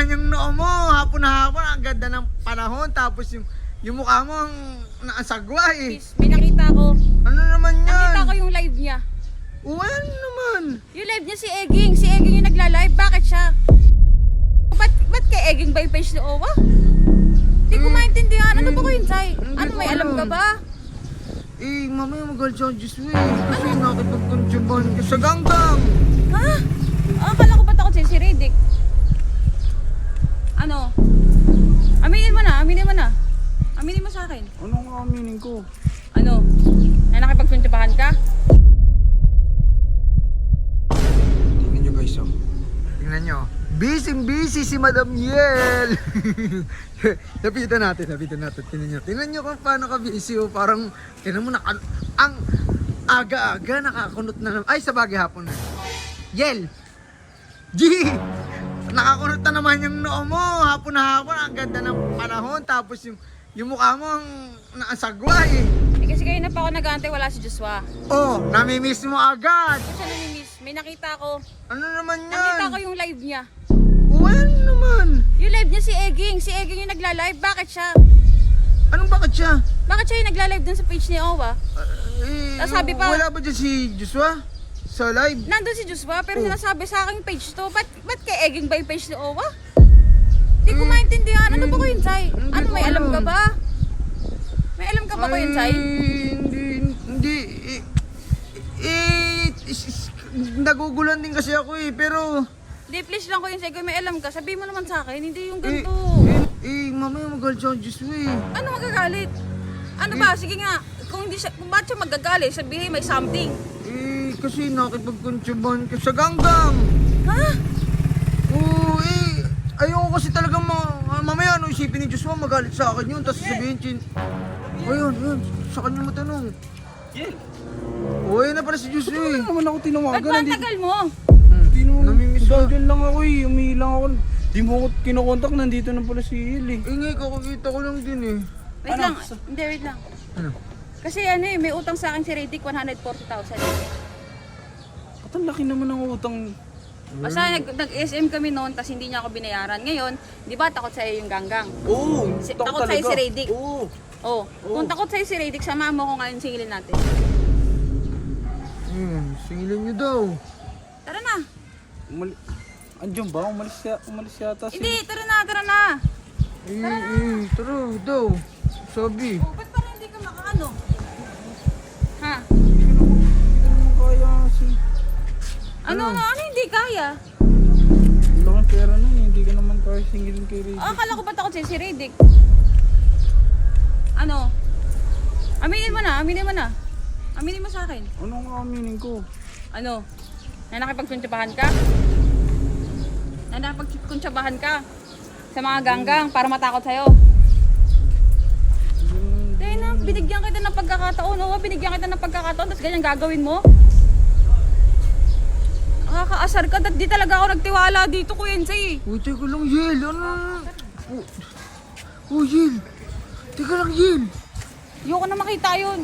naman yung noo mo. Hapon na hapon, ang ganda ng panahon. Tapos yung mukha mo ang naasagwa eh. Please, may nakita ko. Ano naman yan? Nakita ko yung live niya. Ano naman? Yung live niya si Eging. Si Eging yung nagla-live. Bakit siya? Ba't kay Eging ba yung page ni Owa? Hindi ko maintindihan. Ano ba ko yun, Sai? Ano, may alam ka ba? Mamaya magalit siya ang Diyos mo eh. Kasi nakipagkonsuban ka sa ganggang. Ha? Akala ko ba't ako si Riddick? Ano? Aminin mo na, aminin mo na. Aminin mo sa akin. Anong aminin ko? Ano? Na nakipagkuntubahan ka? Tingnan nyo guys oh. Tingnan nyo. Busy si Madam Yel. Lapitan natin. Tingnan nyo kung paano ka busy oh. Parang, tingnan mo ang aga-aga nakakunot na naman. Ay, sa bagay hapon na. Yel! G! Nakakunot na naman yung noo mo. Hapon na hapon, ang ganda ng panahon. Tapos yung mukha mo ang naasagwa eh. Kasi kayo na pa ako nag-aantay, wala si Joshua. Oh, namimiss mo agad. Kasi siya namimiss. May nakita ko. Ano naman yan? Nakita ko yung live niya. Ano naman? Yung live niya si Eging. Si Eging yung nagla-live. Bakit siya? Anong bakit siya? Bakit siya yung nagla-live dun sa page ni Owa? Sabi pa- Wala ba dyan si Joshua? Sa live? Nandun si Joshua, pero Oh. sinasabi sa aking page to. Ba't kay Eging ba yung page ni Owa? Hindi ko maintindihan. Ano ba ko yun, Sai? Hindi Ano, ko may alam alam. ka ba? May alam ka ba ko yun, Sai? Hindi. Nagugulan din kasi ako eh, pero... Hindi, please lang ko yun, Sai. Kung may alam ka, sabihin mo naman sa akin. Hindi yung ganito. Mamaya magalit siya ang Diyos mo eh. Ano magagalit? Ano ba? Sige nga. Kung ba't siya magagalit, sabihin may something. Kasi nakipagkonsuban ka sa ganggang. Ha? Oo, ayoko kasi talagang mamaya ano isipin ni Joshua magalit sa akin yun. Tapos sabihin, ayun, sa kanya matanong. Yel! Ayun na pala si Joshua eh. Ano naman ako Ba't tinawagan? ba ang tagal mo? Hindi naman. Namimiss ka. Dahil lang ako eh. Umihi lang ako. Di mo ako kinokontak. Nandito na pala si Yel eh. Ngayon kakakita ko lang din eh. Wait Ano? lang. Hindi, wait lang. Ano? Kasi ano eh, may utang sa akin si Riddick, 140,000. At ang laki naman ng utang. Basta nag-SM kami noon, tapos hindi niya ako binayaran. Ngayon, di ba takot sa'yo yung ganggang? Oo. Takot sa'yo si Riddick. Oo. Oh, kung takot sa'yo si Riddick, samahan mo ko ngayon singilin natin. Singilin nyo daw. Tara na. Andiyan ba? Umalis yata si... Hindi, tara na. Tara daw. Sabi. Oh, ba't parang hindi ka makaano? Ha? Hindi ka naman kaya si... Ano hindi kaya? Wala kang pera nun eh. Hindi ka naman kaya singilin kay Ray. Akala ko ba takot sa'yo si Riddick? Ano? Aminin mo na. Aminin mo sa akin. Anong aminin ko? Ano? Na nakipagkuntsabahan ka? Na nakipagkuntsabahan ka? Sa mga ganggang para matakot sa'yo? Dahil na, binigyan kita ng pagkakataon. Oo, binigyan kita ng pagkakataon, tapos ganyan gagawin mo? Nakakaasar ka, di talaga ako nagtiwala dito, Kuya Ensay. Teka lang, Yel. Ano? Yel. Teka lang, Yel. Ayoko na makita yun.